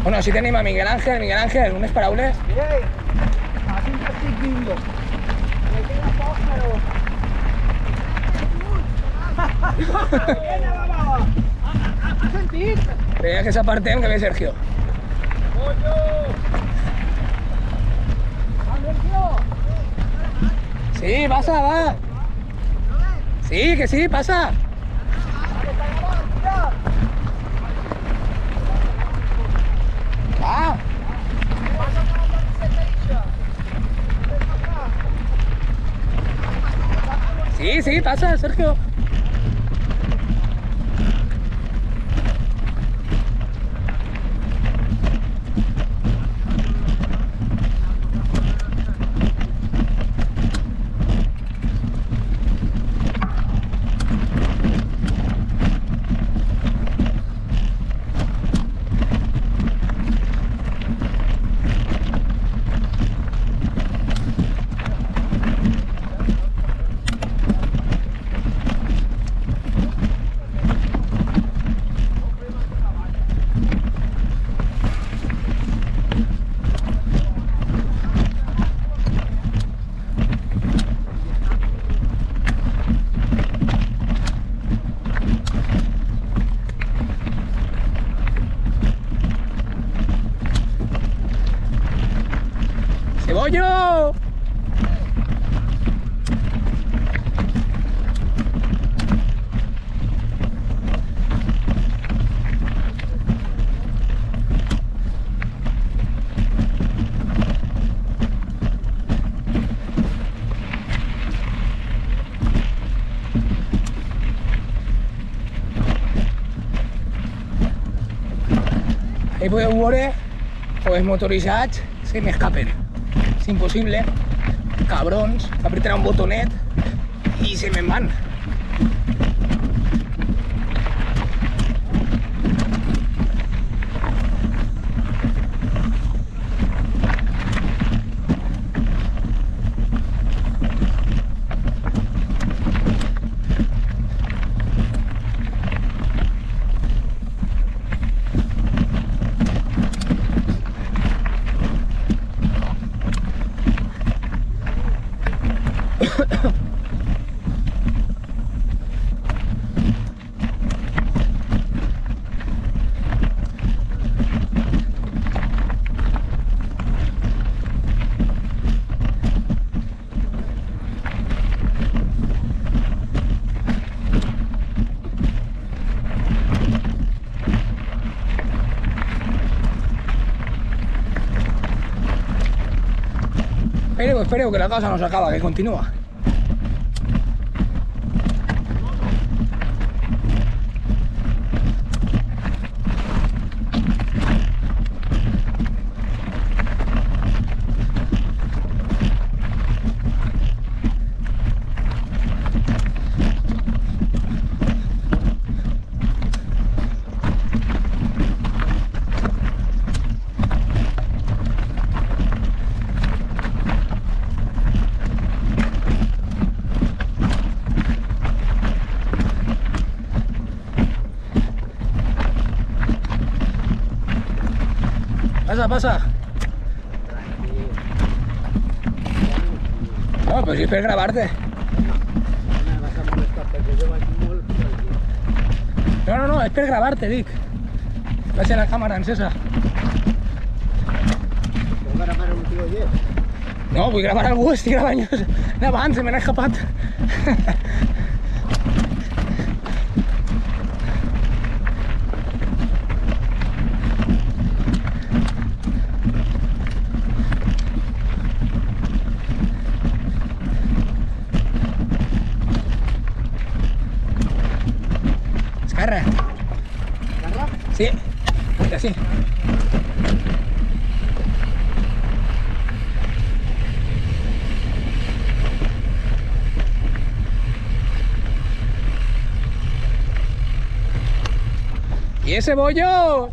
Bueno, si tenim a Miguel Ángel, unes paraules? Mirei, aquí estic bingo. Me queda poc, però... Has sentit? Deia que s'apartem, que ve Sergio. Sí, pasa, va. Sí, que sí, pasa. Va. Sí, sí, pasa, Sergio. ¡Cebollo! Ahí podeu veure que els motoritzats se m'escapen. És impossible. Cabrons, apretarà un botonet i se me'n van. Espereu, que la cosa no s'acaba, que continua. Pasa. No, però si és per gravar-te. No, és per gravar-te, dic. Vaig a la càmera encesa. Vull gravar un tio llest. No, vull gravar algú, estic gravant jo. Abans, se me n'ha escapat. Escarra. Escarra? Sí, así. ¿Y ese bollo?